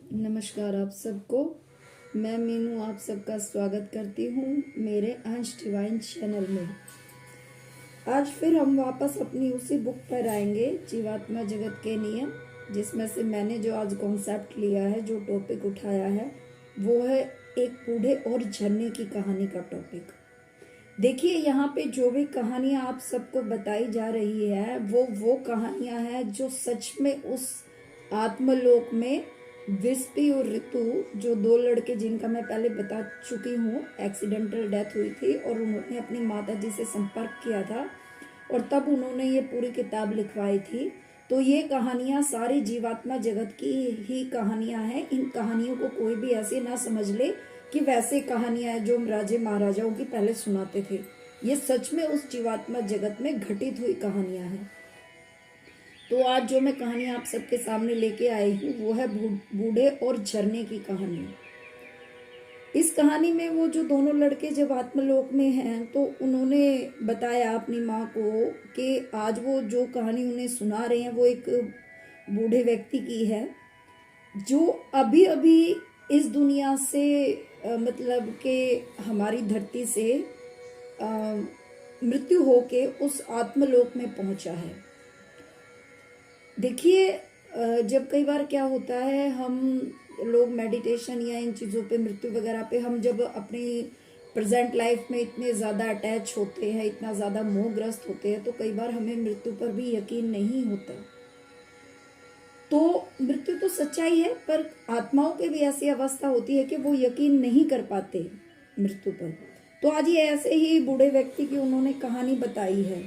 नमस्कार आप सबको। मैं मीनू आप सबका स्वागत करती हूँ मेरे अंश डिवाइन चैनल में। आज फिर हम वापस अपनी उसी बुक पर आएंगे, जीवात्मा जगत के नियम, जिसमें से मैंने जो आज कॉन्सेप्ट लिया है, जो टॉपिक उठाया है, वो है एक बूढ़े और झरने की कहानी का टॉपिक। देखिए, यहाँ पे जो भी कहानियाँ आप सबको बताई जा रही है वो कहानियाँ हैं जो सच में उस आत्मलोक में विस्पी और ऋतु, जो दो लड़के जिनका मैं पहले बता चुकी हूँ, एक्सीडेंटल डेथ हुई थी और उन्होंने अपनी माता जी से संपर्क किया था और तब उन्होंने ये पूरी किताब लिखवाई थी। तो ये कहानियाँ सारी जीवात्मा जगत की ही कहानियाँ हैं। इन कहानियों को कोई भी ऐसे ना समझ ले कि वैसे कहानियाँ हैं जो राजे महाराजाओं की पहले सुनाते थे। ये सच में उस जीवात्मा जगत में घटित हुई कहानियाँ हैं। तो आज जो मैं कहानी आप सबके सामने लेके आई हूँ वो है बूढ़े और झरने की कहानी। इस कहानी में वो जो दोनों लड़के जब आत्मलोक में हैं तो उन्होंने बताया अपनी माँ को कि आज वो जो कहानी उन्हें सुना रहे हैं वो एक बूढ़े व्यक्ति की है जो अभी अभी इस दुनिया से मतलब कि हमारी धरती से मृत्यु होके उस आत्मलोक में पहुंचा है। देखिए, जब कई बार क्या होता है, हम लोग मेडिटेशन या इन चीज़ों पे, मृत्यु वगैरह पे, हम जब अपनी प्रेजेंट लाइफ में इतने ज़्यादा अटैच होते हैं, इतना ज़्यादा मोहग्रस्त होते हैं, तो कई बार हमें मृत्यु पर भी यकीन नहीं होता। तो मृत्यु तो सच्चाई है, पर आत्माओं की भी ऐसी अवस्था होती है कि वो यकीन नहीं कर पाते मृत्यु पर। तो आज ये ऐसे ही बूढ़े व्यक्ति की उन्होंने कहानी बताई है।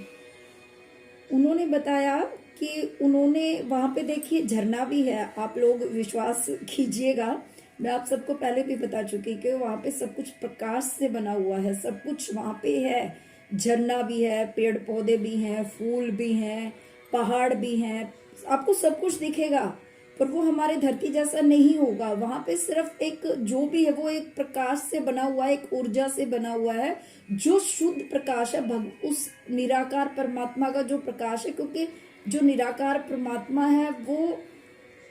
उन्होंने बताया कि उन्होंने वहाँ पे, देखिए, झरना भी है। आप लोग विश्वास कीजिएगा, मैं आप सबको पहले भी बता चुकी कि वहाँ पे सब कुछ प्रकाश से बना हुआ है, सब कुछ वहाँ पे है। झरना भी है, पेड़ पौधे भी हैं, फूल भी हैं, पहाड़ भी हैं, आपको सब कुछ दिखेगा, पर वो हमारे धरती जैसा नहीं होगा। वहां पे सिर्फ एक जो भी है वो एक प्रकाश से बना हुआ है, एक ऊर्जा से बना हुआ है, जो शुद्ध प्रकाश है, उस निराकार परमात्मा का जो प्रकाश है। क्योंकि जो निराकार परमात्मा है वो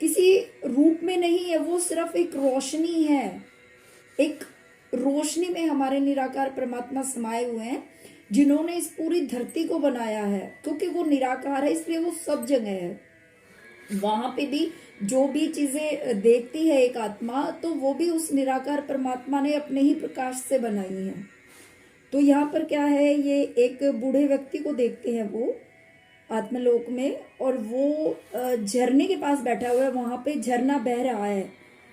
किसी रूप में नहीं है, वो सिर्फ एक रोशनी है। एक रोशनी में हमारे निराकार परमात्मा समाये हुए हैं, जिन्होंने इस पूरी धरती को बनाया है। क्योंकि वो निराकार है इसलिए वो सब जगह है। वहां पे भी जो भी चीजें देखती है एक आत्मा, तो वो भी उस निराकार परमात्मा ने अपने ही प्रकाश से बनाई है। तो यहाँ पर क्या है, ये एक बूढ़े व्यक्ति को देखते हैं वो आत्मलोक में, और वो झरने के पास बैठा हुआ है। वहां पे झरना बह रहा है,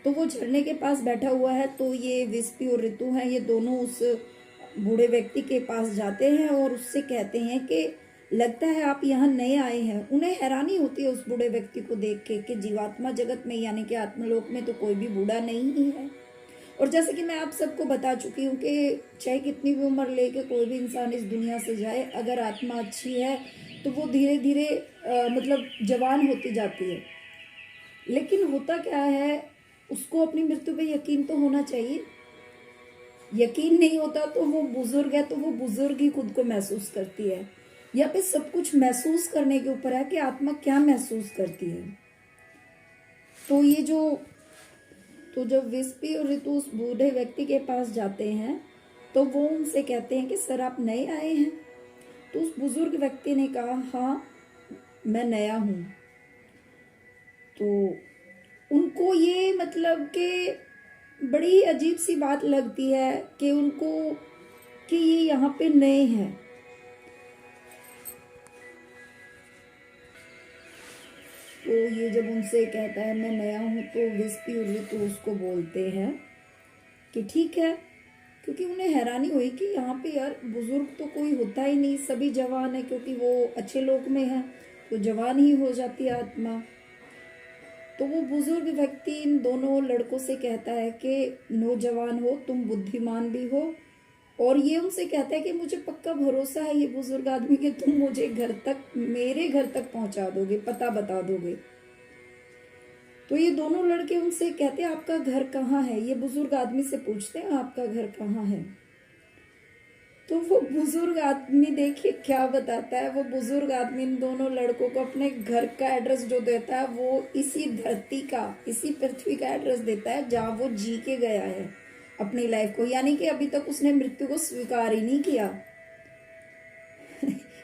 तो वो झरने के पास बैठा हुआ है। तो ये विस्पी और ऋतु हैं, ये दोनों उस बूढ़े व्यक्ति के पास जाते हैं और उससे कहते हैं कि लगता है आप यहाँ नए आए हैं। उन्हें हैरानी होती है उस बूढ़े व्यक्ति को देख के कि जीवात्मा जगत में, यानी कि आत्मलोक में, तो कोई भी बूढ़ा नहीं है। और जैसे कि मैं आप सबको बता चुकी हूँ कि चाहे कितनी भी उम्र लेके कोई भी इंसान इस दुनिया से जाए, अगर आत्मा अच्छी है तो वो धीरे धीरे मतलब जवान होती जाती है। लेकिन होता क्या है, उसको अपनी मृत्यु पे यकीन तो होना चाहिए। यकीन नहीं होता तो वो बुजुर्ग है, तो वो बुजुर्ग ही खुद को महसूस करती है। या फिर सब कुछ महसूस करने के ऊपर है कि आत्मा क्या महसूस करती है। तो ये जो तो जब विस्पी और ऋतु उस बूढ़े व्यक्ति के पास जाते हैं तो वो उनसे कहते हैं कि सर, आप नए आए हैं। तो उस बुजुर्ग व्यक्ति ने कहा, हाँ, मैं नया हूं। तो उनको ये मतलब कि बड़ी अजीब सी बात लगती है कि उनको, कि ये यहाँ पे नए हैं। तो ये जब उनसे कहता है मैं नया हूँ, तो विस्पी और ऋतु उसको बोलते हैं कि ठीक है। क्योंकि उन्हें हैरानी हुई कि यहाँ पे यार बुजुर्ग तो कोई होता ही नहीं, सभी जवान है, क्योंकि वो अच्छे लोक में है तो जवान ही हो जाती है आत्मा। तो वो बुजुर्ग व्यक्ति इन दोनों लड़कों से कहता है कि नौजवान हो, तुम बुद्धिमान भी हो, और ये उनसे कहता है कि मुझे पक्का भरोसा है ये बुजुर्ग आदमी कि तुम मुझे घर तक, मेरे घर तक पहुंचा दोगे, पता बता दोगे। तो ये दोनों लड़के उनसे कहते हैं आपका घर कहाँ है। ये बुजुर्ग आदमी से पूछते हैं आपका घर कहाँ है। तो वो बुजुर्ग आदमी देखिए क्या बताता है। वो बुजुर्ग आदमी इन दोनों लड़कों को अपने घर का एड्रेस जो देता है वो इसी धरती का, इसी पृथ्वी का एड्रेस देता है जहाँ वो जी के गया है अपनी लाइफ को, यानी कि अभी तक उसने मृत्यु को स्वीकार ही नहीं किया।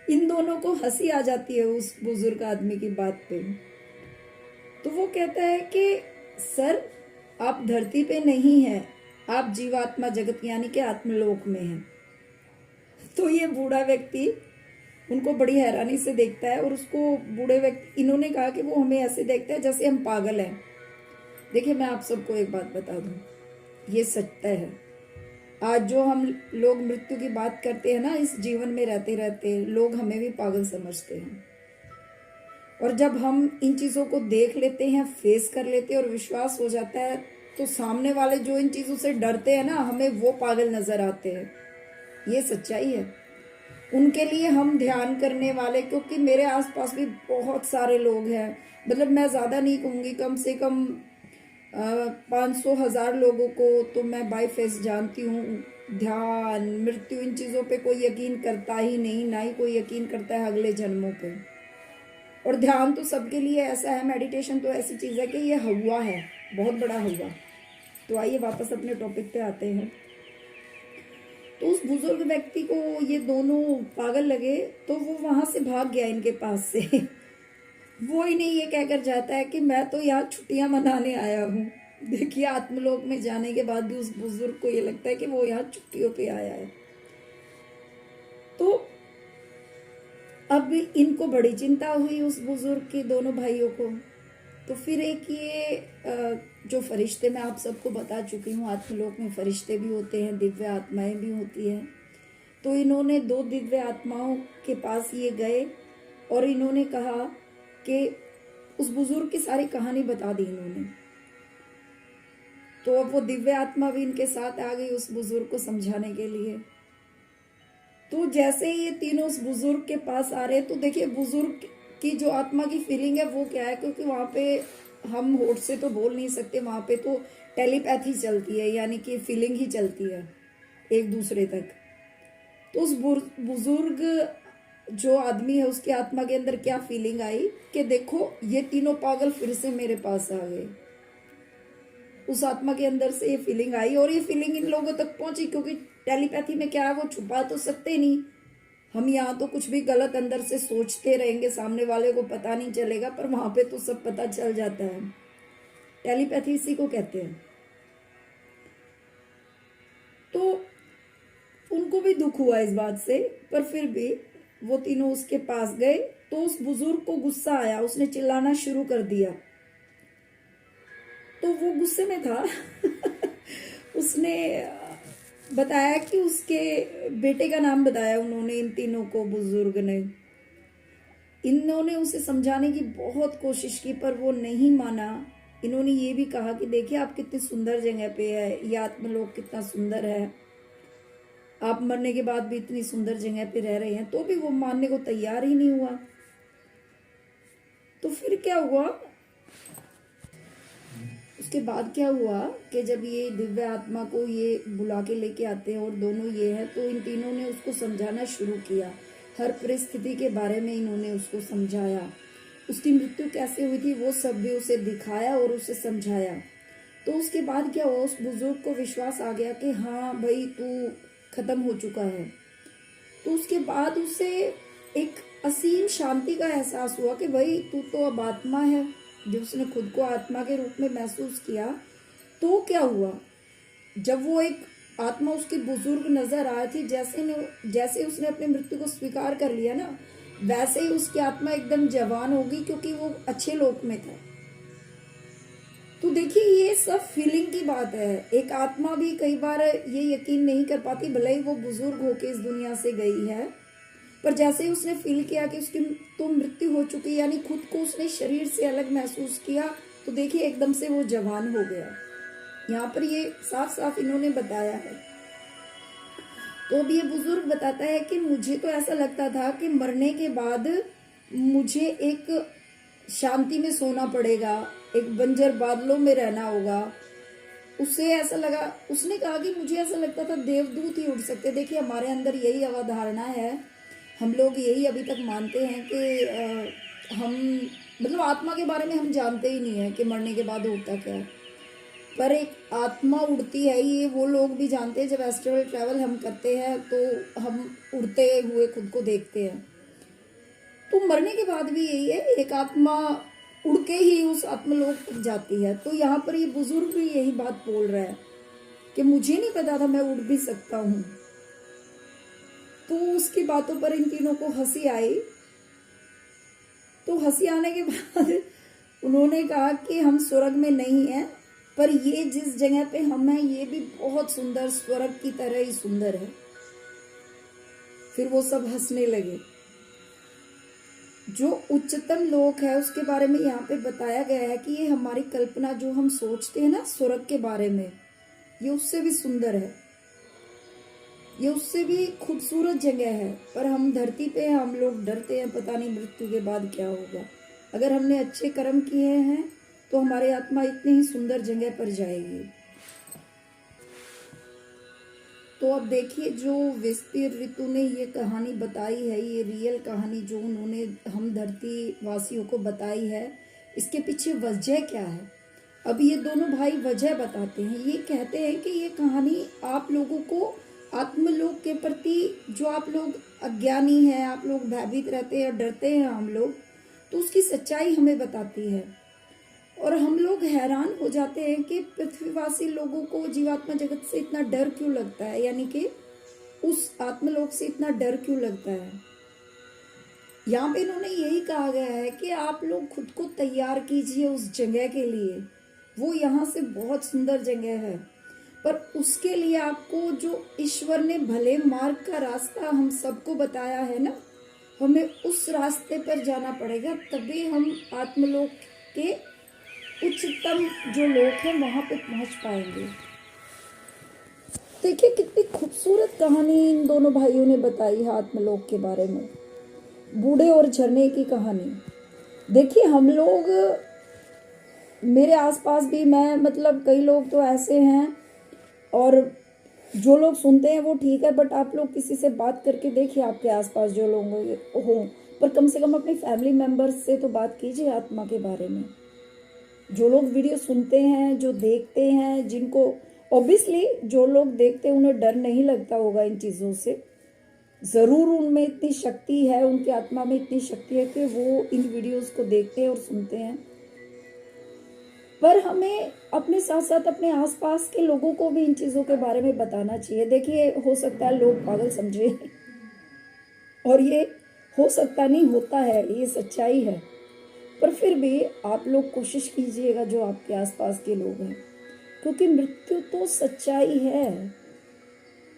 इन दोनों को हंसी आ जाती है उस बुजुर्ग आदमी की बात पे। तो वो कहता है कि सर आप धरती पे नहीं हैं, आप जीवात्मा जगत यानी कि आत्मलोक में हैं। तो ये बूढ़ा व्यक्ति उनको बड़ी हैरानी से देखता है और उसको बूढ़े व्यक्ति, इन्होंने कहा कि वो हमें ऐसे देखते हैं जैसे हम पागल हैं। देखिए मैं आप सबको एक बात बता दूं, ये सत्य है। आज जो हम लोग मृत्यु की बात करते हैं ना, इस जीवन में रहते रहते लोग हमें भी पागल समझते हैं। और जब हम इन चीजों को देख लेते हैं, फेस कर लेते हैं और विश्वास हो जाता है, तो सामने वाले जो इन चीजों से डरते हैं ना, हमें वो पागल नजर आते हैं। ये सच्चाई है। उनके लिए हम ध्यान करने वाले, क्योंकि मेरे आसपास भी बहुत सारे लोग हैं, मतलब मैं ज्यादा नहीं कहूंगी, कम से कम 500,000 लोगों को तो मैं बाय फेस जानती हूँ। ध्यान, मृत्यु, इन चीजों पे कोई यकीन करता ही नहीं, ना ही कोई यकीन करता है अगले जन्मों पे। और ध्यान तो सबके लिए ऐसा है, मेडिटेशन तो ऐसी चीज है कि ये हवा है, बहुत बड़ा हवा। तो आइए वापस अपने टॉपिक पे आते हैं। तो उस बुजुर्ग व्यक्ति को ये दोनों पागल लगे, तो वो वहां से भाग गया इनके पास से। वो इन्हें ये कहकर जाता है कि मैं तो यहाँ छुट्टियां मनाने आया हूँ। देखिए आत्मलोक में जाने के बाद भी उस बुजुर्ग को ये लगता है कि वो यहाँ छुट्टियों पे आया है। तो अब इनको बड़ी चिंता हुई उस बुजुर्ग के दोनों भाइयों को। तो फिर एक ये जो फरिश्ते मैं आप सबको बता चुकी हूँ, आत्मलोक में फरिश्ते भी होते हैं, दिव्य आत्माएं भी होती हैं। तो इन्होंने 2 दिव्य आत्माओं के पास ये गए और इन्होंने कहा कि उस बुजुर्ग की सारी कहानी बता दी इन्होंने। तो अब वो दिव्य आत्मा भी इनके साथ आ गई उस बुजुर्ग को समझाने के लिए। तो जैसे ही ये तीनों उस बुजुर्ग के पास आ रहे, तो देखिए बुजुर्ग की जो आत्मा की फीलिंग है वो क्या है, क्योंकि वहां पे हम होठ से तो बोल नहीं सकते, वहां पे तो टेलीपैथी चलती है, यानी कि फीलिंग ही चलती है एक दूसरे तक। तो उस बुजुर्ग जो आदमी है उसकी आत्मा के अंदर क्या फीलिंग आई कि देखो ये तीनों पागल फिर से मेरे पास आ गए। उस आत्मा के अंदर से ये फीलिंग आई और ये फीलिंग इन लोगों तक पहुंची, क्योंकि टेलीपैथी में क्या है, वो छुपा तो सकते नहीं। हम यहाँ तो कुछ भी गलत अंदर से सोचते रहेंगे, सामने वाले को पता नहीं चलेगा, पर वहां पे तो सब पता चल जाता है। टेलीपैथी इसी को कहते हैं। तो उनको भी दुख हुआ इस बात से, पर फिर भी वो तीनों उसके पास गए। तो उस बुजुर्ग को गुस्सा आया, उसने चिल्लाना शुरू कर दिया। तो वो गुस्से में था। उसने बताया कि उसके बेटे का नाम बताया उन्होंने इन तीनों को, बुजुर्ग ने। इन्होंने उसे समझाने की बहुत कोशिश की पर वो नहीं माना। इन्होंने ये भी कहा कि देखिए आप कितनी सुंदर जगह पे है, ये आत्मलोक कितना सुंदर है, आप मरने के बाद भी इतनी सुंदर जगह पे रह रहे हैं। तो भी वो मानने को तैयार ही नहीं हुआ। तो फिर क्या हुआ, उसके बाद क्या हुआ कि जब ये दिव्य आत्मा को ये बुला के लेके आते हैं और दोनों ये हैं, तो इन तीनों ने उसको समझाना शुरू किया। हर परिस्थिति के बारे में इन्होंने उसको समझाया, उसकी मृत्यु कैसे हुई थी वो सब भी उसे दिखाया और उसे समझाया। तो उसके बाद क्या हुआ, उस बुजुर्ग को विश्वास आ गया कि हाँ भाई तू खत्म हो चुका है। तो उसके बाद उसे एक असीम शांति का एहसास हुआ कि भाई तू तो अब आत्मा है। जब उसने खुद को आत्मा के रूप में महसूस किया, तो क्या हुआ, जब वो एक आत्मा उसकी बुजुर्ग नजर आई थी, जैसे उसने अपनी मृत्यु को स्वीकार कर लिया ना, वैसे ही उसकी आत्मा एकदम जवान होगी, क्योंकि वो अच्छे लोक में था। तो देखिए ये सब फीलिंग की बात है। एक आत्मा भी कई बार ये यकीन नहीं कर पाती, भले ही वो बुजुर्ग होके इस दुनिया से गई है, पर जैसे ही उसने फील किया कि उसकी तो मृत्यु हो चुकी, यानी खुद को उसने शरीर से अलग महसूस किया, तो देखिए एकदम से वो जवान हो गया। यहाँ पर ये साफ साफ इन्होंने बताया है। तो अब ये बुजुर्ग बताता है कि मुझे तो ऐसा लगता था कि मरने के बाद मुझे एक शांति में सोना पड़ेगा, एक बंजर बादलों में रहना होगा, उसे ऐसा लगा, उसने कहा कि मुझे ऐसा लगता था देवदूत ही उड़ सकते। देखिए हमारे अंदर यही अवधारणा है, हम लोग यही अभी तक मानते हैं कि हम मतलब आत्मा के बारे में हम जानते ही नहीं है कि मरने के बाद होता क्या है। पर एक आत्मा उड़ती है, ये वो लोग भी जानते हैं। जब एस्ट्रल ट्रैवल हम करते हैं तो हम उड़ते हुए खुद को देखते हैं। तो मरने के बाद भी यही है, एक आत्मा उड़ के ही उस आत्मलोक तक जाती है। तो यहाँ पर ये बुजुर्ग भी यही बात बोल रहा है कि मुझे नहीं पता था मैं उड़ भी सकता हूँ। तो उसकी बातों पर इन तीनों को हंसी आई। तो हंसी आने के बाद उन्होंने कहा कि हम स्वर्ग में नहीं हैं, पर ये जिस जगह पे हम हैं ये भी बहुत सुंदर, स्वर्ग की तरह ही सुंदर है। फिर वो सब हंसने लगे। जो उच्चतम लोक है उसके बारे में यहाँ पे बताया गया है कि ये हमारी कल्पना, जो हम सोचते हैं ना स्वर्ग के बारे में, ये उससे भी सुंदर है, ये उससे भी खूबसूरत जगह है। पर हम धरती पे हम लोग डरते हैं, पता नहीं मृत्यु के बाद क्या होगा। अगर हमने अच्छे कर्म किए हैं तो हमारी आत्मा इतनी ही सुंदर जगह पर जाएगी। तो अब देखिए, जो वेस्पियर ऋतु ने ये कहानी बताई है, ये रियल कहानी जो उन्होंने हम धरती वासियों को बताई है, इसके पीछे वजह क्या है। अब ये दोनों भाई वजह बताते हैं। ये कहते हैं कि ये कहानी आप लोगों को आत्मलोक के प्रति, जो आप लोग अज्ञानी हैं, आप लोग भयभीत रहते हैं, डरते हैं हम लोग, तो उसकी सच्चाई हमें बताती है। और हम लोग हैरान हो जाते हैं कि पृथ्वीवासी लोगों को जीवात्मा जगत से इतना डर क्यों लगता है, यानी कि उस आत्मलोक से इतना डर क्यों लगता है। यहाँ पे इन्होंने यही कहा गया है कि आप लोग खुद को तैयार कीजिए उस जगह के लिए। वो यहाँ से बहुत सुंदर जगह है, पर उसके लिए आपको जो ईश्वर ने भले मार्ग का रास्ता हम सबको बताया है ना, हमें उस रास्ते पर जाना पड़ेगा, तभी हम आत्मलोक के उच्चतम जो लोक है वहां पे पहुंच पाएंगे। देखिए कितनी खूबसूरत कहानी इन दोनों भाइयों ने बताई है आत्मलोक के बारे में, बूढ़े और झरने की कहानी। देखिए हम लोग, मेरे आसपास भी मैं मतलब कई लोग तो ऐसे हैं, और जो लोग सुनते हैं वो ठीक है, बट आप लोग किसी से बात करके देखिए आपके आसपास जो लोग हों, पर कम से कम अपनी फैमिली मेंबर्स से तो बात कीजिए आत्मा के बारे में। जो लोग वीडियो सुनते हैं, जो देखते हैं, जिनको ऑब्वियसली जो लोग देखते हैं उन्हें डर नहीं लगता होगा इन चीज़ों से, ज़रूर उनमें इतनी शक्ति है, उनकी आत्मा में इतनी शक्ति है कि वो इन वीडियोस को देखते हैं और सुनते हैं। पर हमें अपने साथ साथ अपने आसपास के लोगों को भी इन चीज़ों के बारे में बताना चाहिए। देखिए हो सकता है लोग पागल समझे, और ये हो सकता नहीं, होता है, ये सच्चाई है। पर फिर भी आप लोग कोशिश कीजिएगा, जो आपके आसपास के लोग हैं, क्योंकि मृत्यु तो सच्चाई है।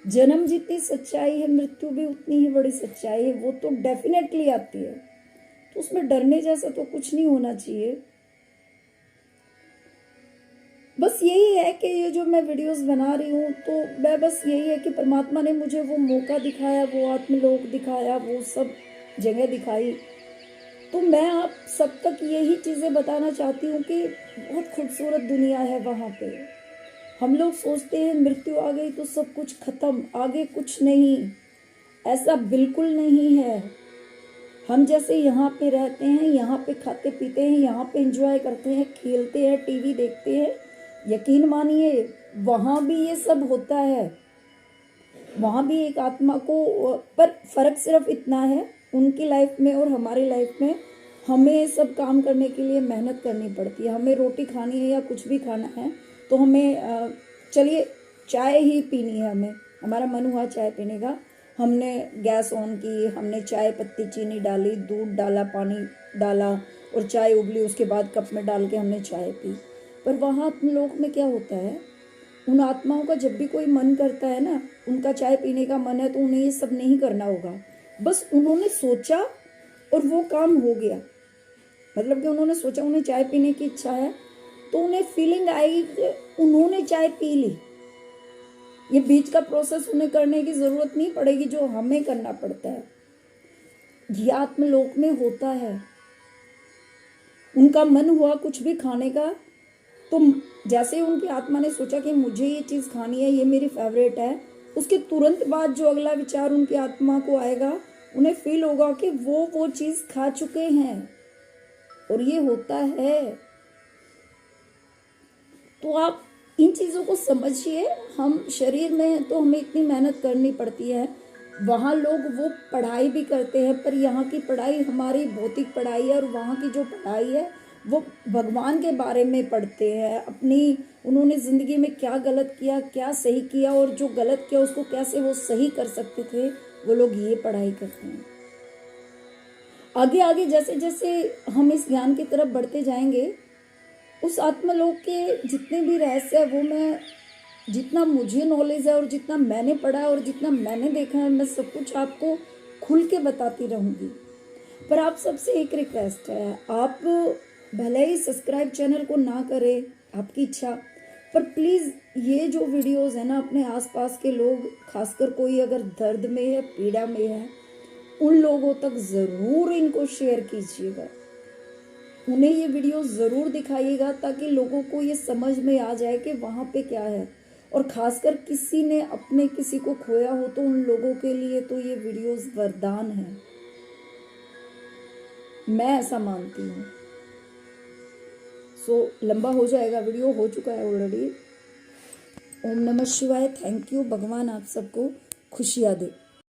जन्म जितनी सच्चाई है, मृत्यु भी उतनी ही बड़ी सच्चाई है। वो तो डेफिनेटली आती है, तो उसमें डरने जैसा तो कुछ नहीं होना चाहिए। बस यही है कि ये जो मैं वीडियोस बना रही हूँ, तो मैं बस यही है कि परमात्मा ने मुझे वो मौका दिखाया, वो आत्मलोक दिखाया, वो सब जगह दिखाई, तो मैं आप सब तक यही चीज़ें बताना चाहती हूँ कि बहुत खूबसूरत दुनिया है वहाँ पे। हम लोग सोचते हैं मृत्यु आ गई तो सब कुछ खत्म, आगे कुछ नहीं, ऐसा बिल्कुल नहीं है। हम जैसे यहाँ पे रहते हैं, यहाँ पे खाते पीते हैं, यहाँ पे एंजॉय करते हैं, खेलते हैं, टीवी देखते हैं, यकीन मानिए वहाँ भी ये सब होता है। वहाँ भी एक आत्मा को, पर फर्क सिर्फ इतना है, उनकी लाइफ में और हमारी लाइफ में हमें सब काम करने के लिए मेहनत करनी पड़ती है। हमें रोटी खानी है या कुछ भी खाना है तो हमें चलिए चाय ही पीनी है, हमें हमारा मन हुआ चाय पीने का, हमने गैस ऑन की, हमने चाय पत्ती चीनी डाली, दूध डाला, पानी डाला और चाय उबली, उसके बाद कप में डाल के हमने चाय पी। पर वहाँ आत्मलोक में क्या होता है, उन आत्माओं का जब भी कोई मन करता है ना, उनका चाय पीने का मन है, तो उन्हें ये सब नहीं करना होगा। बस उन्होंने सोचा और वो काम हो गया। मतलब कि उन्होंने सोचा, उन्हें चाय पीने की इच्छा है, तो उन्हें फीलिंग आई, उन्होंने चाय पी ली। ये बीच का प्रोसेस उन्हें करने की जरूरत नहीं पड़ेगी जो हमें करना पड़ता है। ये आत्मलोक में होता है। उनका मन हुआ कुछ भी खाने का, तो जैसे उनकी आत्मा ने सोचा कि मुझे ये चीज़ खानी है, ये मेरी फेवरेट है, उसके तुरंत बाद जो अगला विचार उनकी आत्मा को आएगा, उन्हें फील होगा कि वो चीज़ खा चुके हैं। और ये होता है। तो आप इन चीज़ों को समझिए। हम शरीर में हैं तो हमें इतनी मेहनत करनी पड़ती है। वहाँ लोग वो पढ़ाई भी करते हैं, पर यहाँ की पढ़ाई हमारी भौतिक पढ़ाई है, और वहाँ की जो पढ़ाई है वो भगवान के बारे में पढ़ते हैं। अपनी उन्होंने ज़िंदगी में क्या गलत किया, क्या सही किया, और जो गलत किया उसको कैसे वो सही कर सकते थे, वो लोग ये पढ़ाई करते हैं। आगे आगे जैसे जैसे हम इस ज्ञान की तरफ बढ़ते जाएंगे, उस आत्मलोक के जितने भी रहस्य है वो मैं, जितना मुझे नॉलेज है और जितना मैंने पढ़ा है और जितना मैंने देखा है, मैं सब कुछ आपको खुल के बताती रहूँगी। पर आप सबसे एक रिक्वेस्ट है, आप भले ही सब्सक्राइब चैनल को ना करें, आपकी इच्छा, पर प्लीज़ ये जो वीडियोस है ना, अपने आसपास के लोग, खासकर कोई अगर दर्द में है, पीड़ा में है, उन लोगों तक ज़रूर इनको शेयर कीजिएगा। उन्हें ये वीडियो ज़रूर दिखाइएगा ताकि लोगों को ये समझ में आ जाए कि वहाँ पे क्या है। और ख़ासकर किसी ने अपने किसी को खोया हो तो उन लोगों के लिए तो ये वीडियोस वरदान है, मैं ऐसा मानती हूँ। सो लंबा हो जाएगा, वीडियो हो चुका है ऑलरेडी। ओम नमः शिवाय। Thank you. भगवान आप सबको खुशियाँ दे।